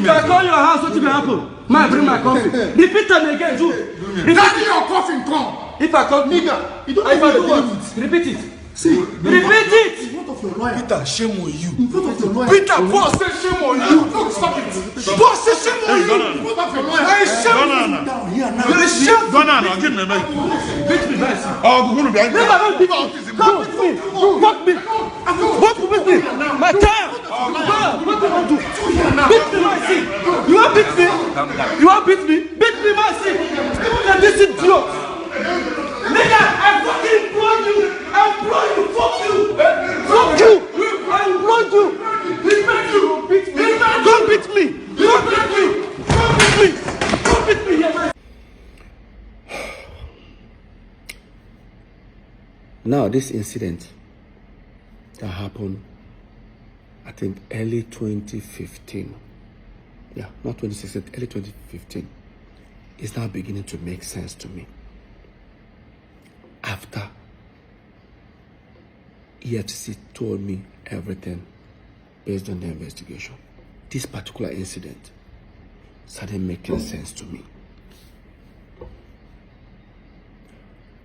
If I call your house, what will happen? Man, bring my coffee. Repeat them again, Jude. Daddy, your coffin come. If I call nigga, you don't know what? Repeat it. See, repeat it. In front of your lawyer. Peter, shame on you. In front of your lawyer. Peter, boss say shame on you. No, stop it. Boss say shame on you. In front of your lawyer. I shame you. Down here now. You shame. Go now, give me a mic. Beat me, nice. Oh, go to the Never don't beat me. Come with me. Fuck me. Fuck with me. My child. What do you want to do? Beat me, my see. You want beat me? You want beat me? Beat me, my see. Even this idiot. Nigga, I fucking implore you. I implore you. Fuck you. Fuck you. I implore you. Don't beat me. Don't beat me. Don't beat me. Don't beat me. Don't beat me. Yes, now, this incident that happened, I think, early 2015. Yeah, not 2016, early 2015. Is now beginning to make sense to me. After EFCC told me everything based on the investigation, this particular incident started making sense to me.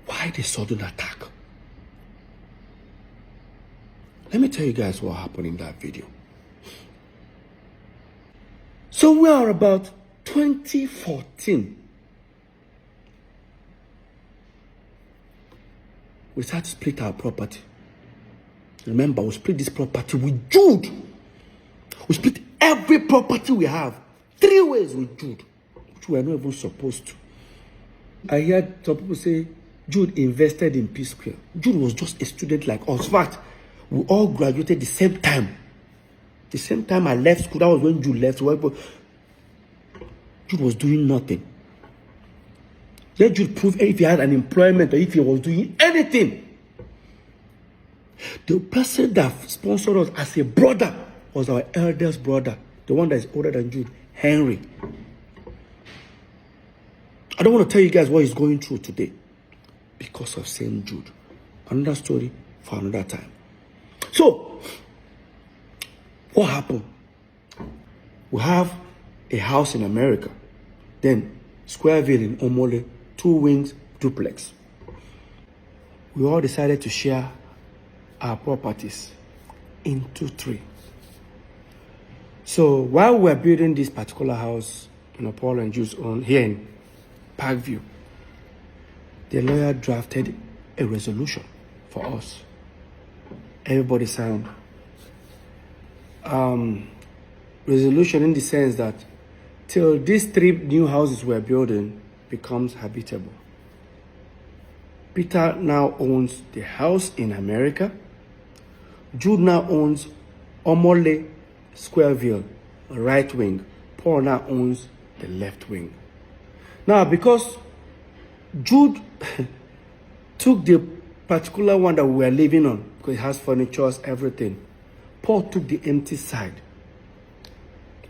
Why the sudden attack? Let me tell you guys what happened in that video. So we are about 2014. We started to split our property. Remember, we split this property with Jude. We split every property we have 3 ways with Jude, which we are not even supposed to. I heard some people say Jude invested in P Square. Jude was just a student like us. In fact, we all graduated the same time. The same time I left school, that was when Jude left. Jude was doing nothing. Let Jude prove if he had an employment or if he was doing anything. The person that sponsored us as a brother was our eldest brother, the one that is older than Jude, Henry. I don't want to tell you guys what he's going through today because of St. Jude. Another story for another time. So, what happened? We have a house in America, then Squareville in Omole, 2 wings, duplex. We all decided to share our properties into 3. So while we were building this particular house, Paul and Jude's own here in Parkview, the lawyer drafted a resolution for us. Everybody signed. Resolution in the sense that till these 3 new houses we're building becomes habitable. Peter now owns the house in America. Jude now owns Omole Squareville, right wing. Paul now owns the left wing. Now, because Jude took the particular one that we were living on, because it has furniture, everything, Paul took the empty side.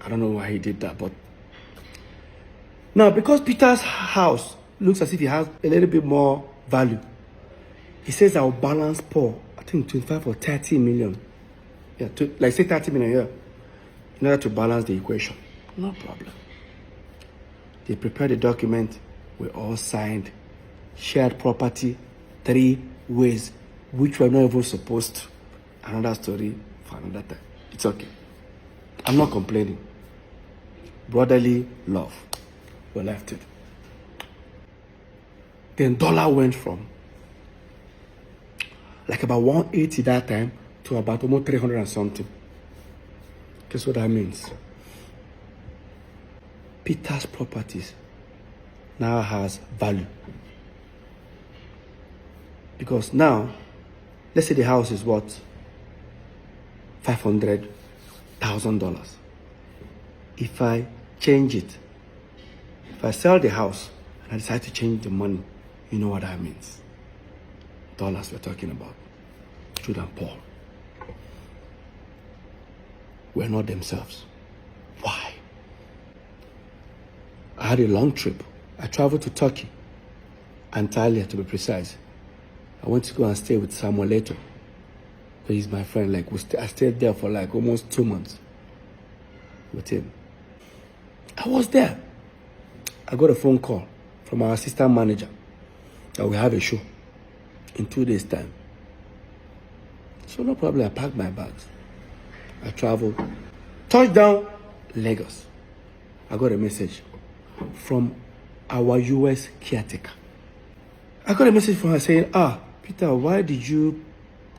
I don't know why he did that, but now because Peter's house looks as if it has a little bit more value, he says I'll balance Paul, I think 25 or 30 million. Yeah, like say 30 million here, in order to balance the equation. No problem. They prepared the document, we all signed, shared property 3 ways, which we're not even supposed to. Another story for another time. It's okay. I'm not complaining. Brotherly love. We left it. Then dollar went from like about 180 that time to about almost 300 and something. Guess what that means? Peter's properties now has value. Because now, let's say the house is what? $500,000. If I change it, if I sell the house and I decide to change the money, you know what that means. Dollars we're talking about. Jude and Paul were not themselves. Why? I had a long trip. I traveled to Turkey, Antalya to be precise. I went to go and stay with Samuel Leto. He's my friend. Like I stayed there for like almost 2 months with him. I was there. I got a phone call from our assistant manager that we have a show in 2 days' time. So no problem, I packed my bags. I traveled. Touchdown, Lagos. I got a message from our US caretaker. I got a message from her saying, Peter, why did you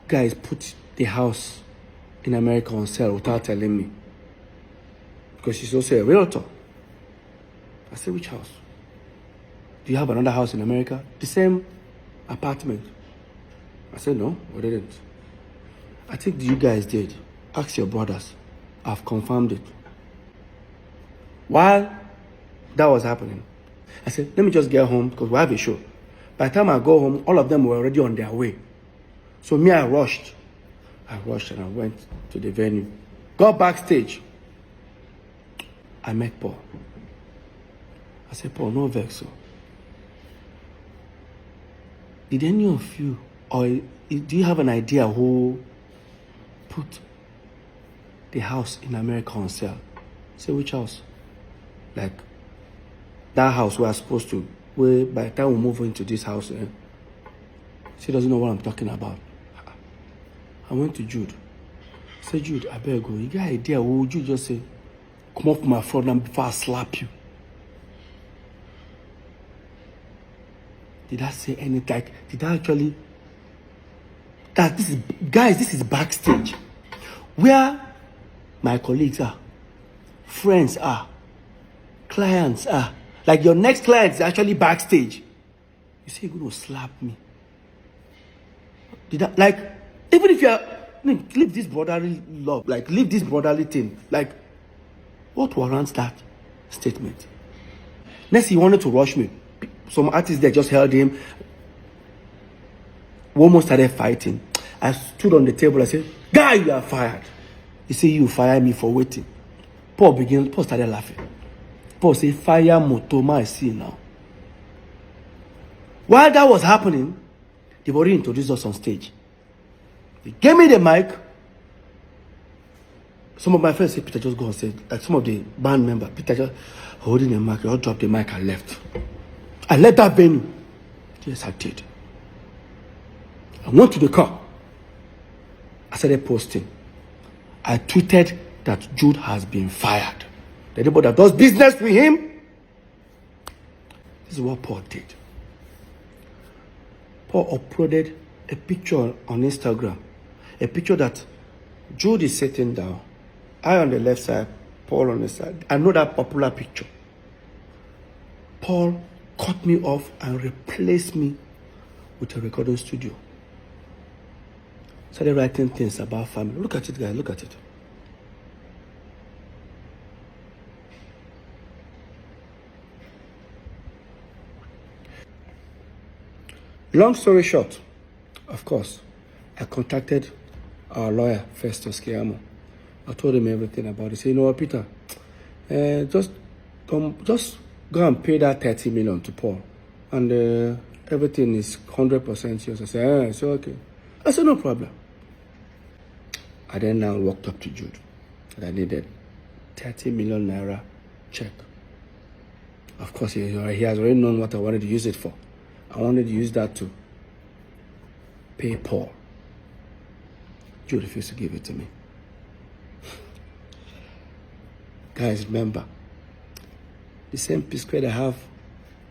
guys put the house in America on sale without telling me? Because she's also a realtor. I said, which house? Do you have another house in America? The same apartment. I said, no, we didn't. I think you guys did. Ask your brothers. I've confirmed it. While that was happening, I said, let me just get home because we have a show. By the time I go home, all of them were already on their way. So me, I rushed. And I went to the venue. Got backstage. I met Paul. I said, Paul, no vex. So. Did any of you, or do you have an idea who put the house in America on sale? I said, which house? Like, that house we are supposed to, where by the time we move into this house, she doesn't know what I'm talking about. I went to Jude. I said, Jude, I better go. You got an idea? What would you just say? Come up my front and before I slap you. Did I say anything? Like, did I actually? This is backstage. Where my colleagues are, friends are, clients are. Like your next client is actually backstage. You say you're going to slap me. Did I, like, even if you're, leave this brotherly love, like, leave this brotherly thing. Like, what warrants that statement? Next, he wanted to rush me. Some artists there just held him. We almost started fighting. I stood on the table. I said, guy, you are fired. He said, you fire me for waiting. Paul started laughing. Paul said, fire Motoma, I see now. While that was happening, they've already introduced us on stage. They gave me the mic. Some of my friends said, Peter, just go on stage. Like some of the band members, Peter just holding the mic. They all dropped the mic and left. I left that venue. Yes, I did. I went to the car. I started posting. I tweeted that Jude has been fired. Anybody that does business with him, this is what Paul did. Paul uploaded a picture on Instagram. A picture that Jude is sitting down. I on the left side, Paul on the side. I know that popular picture. Paul cut me off and replaced me with a recording studio. Started writing things about family. Look at it, guys. Look at it. Long story short, of course, I contacted our lawyer, Festus Kiamo. I told him everything about it. He said, you know what, Peter, just go and pay that 30 million to Paul. And everything is 100% yours. I said, it's okay. I said, no problem. I then now walked up to Jude. And I needed 30 million naira check. Of course, he has already known what I wanted to use it for. I wanted to use that to pay Paul. Jude refused to give it to me. Guys, remember, the same P Square that have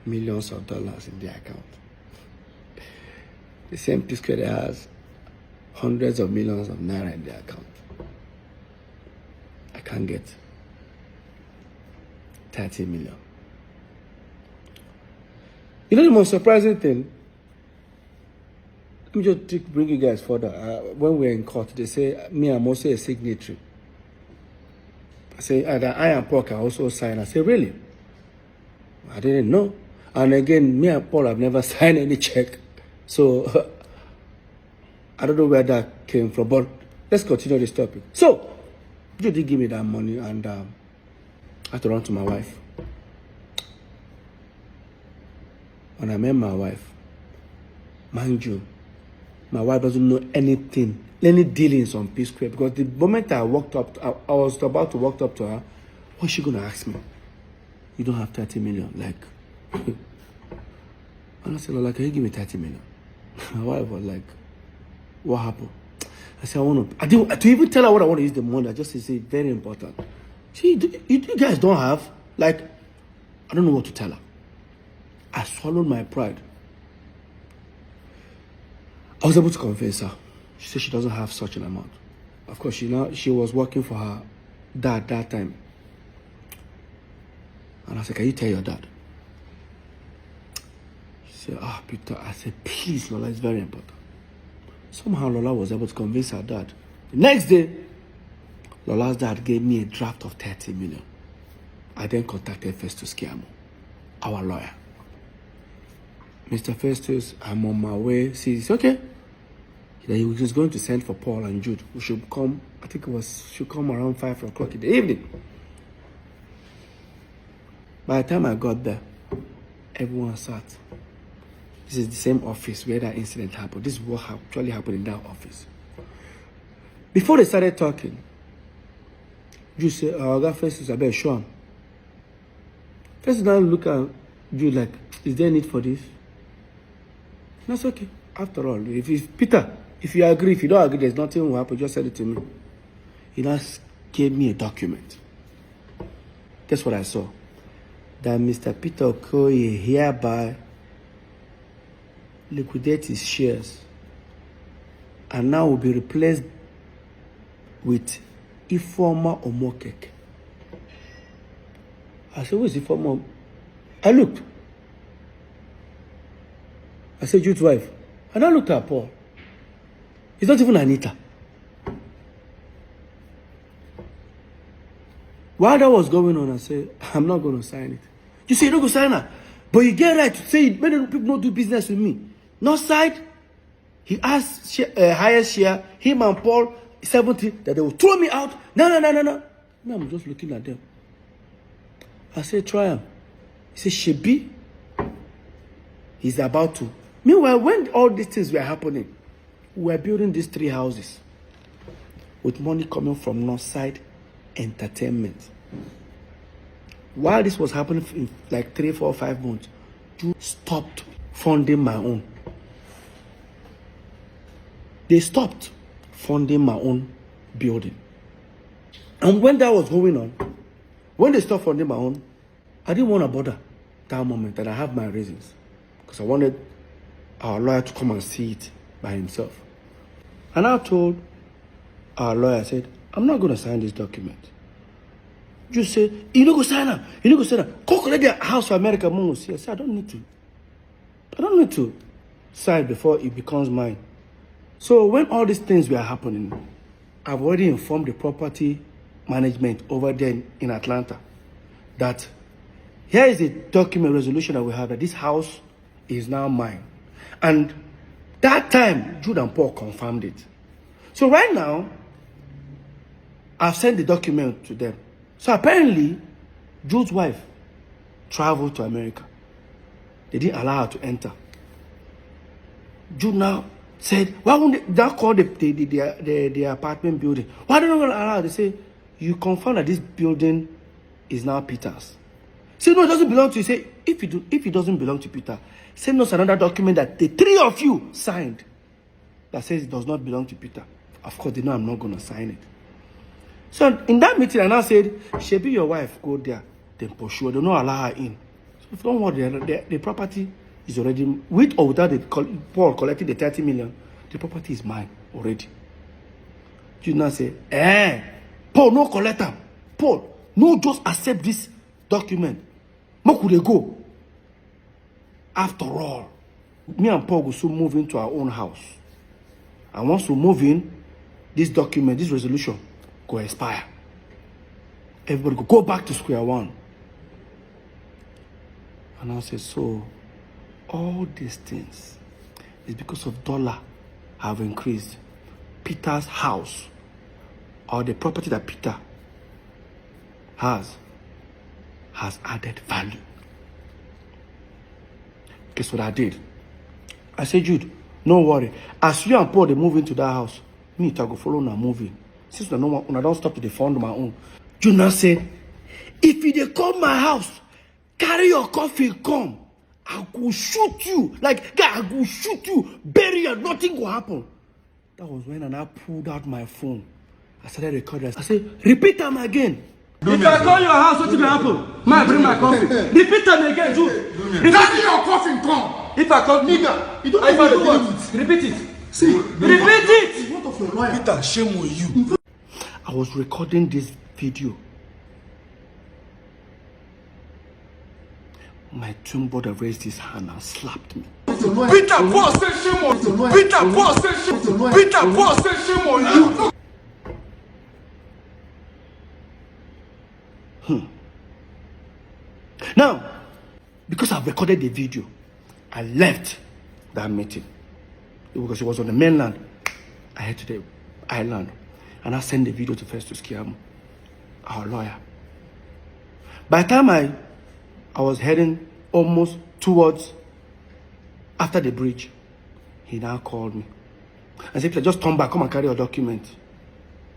millions of dollars in their account. The same P Square that has hundreds of millions of naira in their account. I can't get 30 million. You know the most surprising thing? Let me just bring you guys further. When we're in court, they say, me, I'm also a signatory. I say, that I and Paul can also sign. I say, really? I didn't know. And again, me and Paul have never signed any check. So, I don't know where that came from. But let's continue this topic. So, you did give me that money and I had to run to my wife. When I met my wife, mind you, my wife doesn't know anything, any dealings on P Square, because the moment I walked up, I was about to walk up to her, what's she going to ask me? you don't have 30 million. Like, and I said, Lola, can you give me 30 million? My wife was like, what happened? I said, to even tell her what I want to use the money, I just say, very important. See, you guys don't have, like, I don't know what to tell her. I swallowed my pride. I was able to convince her. She said she doesn't have such an amount. Of course, she was working for her dad that time. And I said, can you tell your dad? She said, Peter. I said, please, Lola, it's very important. Somehow Lola was able to convince her dad. The next day, Lola's dad gave me a draft of 30 million. I then contacted Festus Kiamo, our lawyer. Mr. Festus, I'm on my way. He said, okay. He was going to send for Paul and Jude. We should come, I think should come around 5 o'clock in the evening. By the time I got there, everyone sat. This is the same office where that incident happened. This is what actually happened in that office. Before they started talking, Jude said, I got Festus, I better show him. Festus now look at Jude like, is there a need for this? That's okay. After all, Peter, if you agree, if you don't agree, there's nothing will happen. Just send it to me. He now gave me a document. That's what I saw. That Mr. Peter Okoye hereby liquidate his shares and now will be replaced with Ifeoma Omokeke. I said, where's Ifeoma? I looked. I said, Jude's wife. And I looked at Paul. It's not even Anita. While that was going on, I said, I'm not going to sign it. You say you don't go sign her. But you get right to say many people don't do business with me. North side, he asked highest share, him and Paul, 70, that they will throw me out. No. No, I'm just looking at them. I said, try him. He said, Shebi, he's about to. Meanwhile, when all these things were happening, we were building these 3 houses with money coming from Northside Entertainment. While this was happening in like 3, 4, 5 months, you stopped funding my own. They stopped funding my own building. And when that was going on, when they stopped funding my own, I didn't want to bother that moment, and I have my reasons. Because I wanted our lawyer to come and see it by himself. And I told our lawyer, I said, I'm not going to sign this document. You say, you don't go sign up. You don't go sign up. Go collect the house for America. I said, I don't need to. I don't need to sign before it becomes mine. So when all these things were happening, I've already informed the property management over there in Atlanta that here is a document resolution that we have that this house is now mine. And that time, Jude and Paul confirmed it. So right now, I've sent the document to them. So apparently, Jude's wife traveled to America. They didn't allow her to enter. Jude now said, why won't they call the apartment building? Why don't they allow her? They say, you confirm that this building is now Peter's. Say, no, it doesn't belong to you. Say, if it doesn't belong to Peter, send us another document that the 3 of you signed that says it does not belong to Peter. Of course, they know I'm not going to sign it. So in that meeting, I now said, Shebi, your wife, go there, then pursue. They don't allow her in. So don't worry, the property is already, with or without Paul collecting the 30 million, the property is mine already. You now say, Paul, no collect them. Paul, no just accept this document. Where could they go? After all, me and Paul will soon move into our own house. And once we move in, this document, this resolution, go expire. Everybody go back to square one. And I said, so all these things is because of dollar have increased. Peter's house, or the property that Peter has added value. Guess what I did? I said, Jude, no worry. As you and Paul they move into that house, me I go follow now moving. Since I don't stop to fund my own. Jude now said, if they come my house, carry your coffin, come. I go shoot you. Like, guy, I go shoot you. Bury you. Nothing will happen. That was when I pulled out my phone. I started recording. I said, repeat them again. If I call your house, what will happen? Man, bring my coffin. Repeat them again, Jude. Carry your coffin, come. If I call Nigga, you don't know how to do it. Repeat it. See, Repeat it. what of your lawyer? Peter, shame on you. I was recording this video. My twin brother raised his hand and slapped me. Peter, God say shame on you. Peter, God say shame on you. Peter, God say shame on you. Now, because I've recorded the video, I left that meeting. Because it was on the mainland. I head to the island. And I sent the video to Festus Kiamu, our lawyer. By the time I was heading almost towards after the bridge, he now called me and said, just turn back, come and carry your document.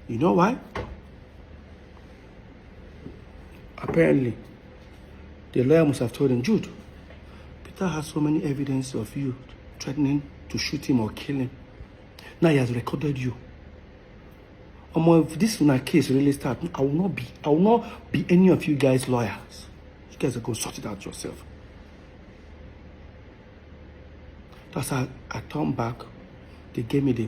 You know why? Apparently, the lawyer must have told him, Jude, Peter has so many evidence of you threatening to shoot him or kill him. Now he has recorded you. If this case really starts, I will not be any of you guys' lawyers. You guys are going to sort it out yourself. That's how I turned back. They gave me the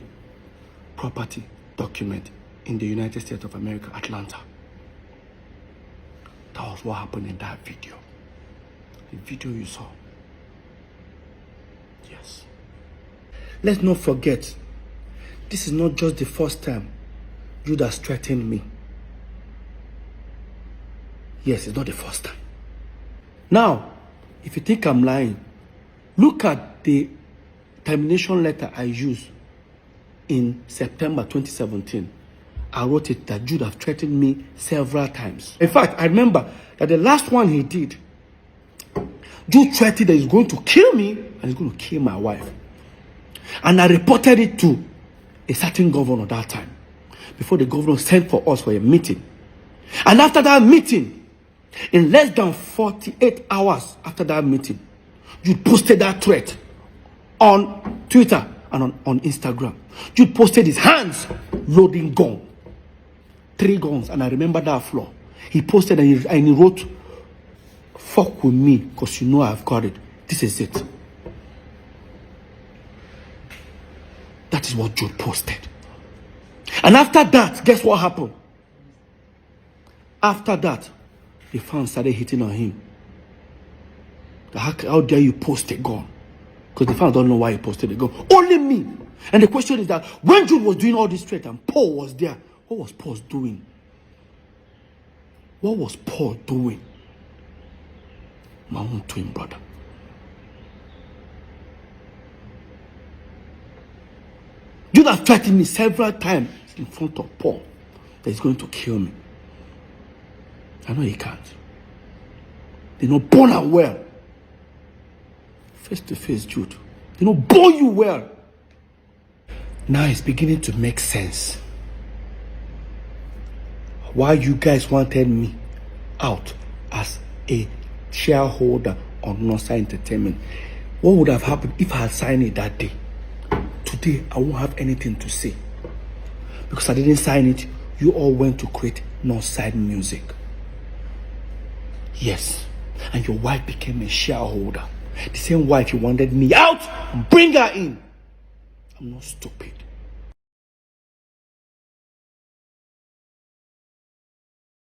property document in the United States of America, Atlanta. That was what happened in that video. The video you saw. Yes. Let's not forget, this is not just the first time Jude has threatened me. Yes, it's not the first time. Now, if you think I'm lying, look at the termination letter I used in September 2017. I wrote it that Jude have threatened me several times. In fact, I remember that the last one he did, Jude threatened that he's going to kill me and he's going to kill my wife. And I reported it to a certain governor that time, before the governor sent for us for a meeting. And after that meeting, in less than 48 hours after that meeting, Jude posted that threat on Twitter and on Instagram. Jude posted his hands loading gun. 3 guns, and I remember that floor. He posted and he wrote, fuck with me, because you know I've got it. This is it. That is what Jude posted. And after that, guess what happened? After that, the fans started hitting on him. How dare you post a gun? Because the fans don't know why he posted a gun. Only me. And the question is that when Jude was doing all this threat and Paul was there, what was Paul doing? What was Paul doing? My own twin brother. Jude has threatened me several times in front of Paul that he's going to kill me. I know he can't. They know born and well. Face to face, Jude. They know born you well. Now it's beginning to make sense. Why you guys wanted me out as a shareholder on Northside Entertainment. What would have happened if I had signed it that day? Today, I won't have anything to say. Because I didn't sign it, you all went to create Northside Music. Yes. And your wife became a shareholder. The same wife you wanted me out, bring her in. I'm not stupid.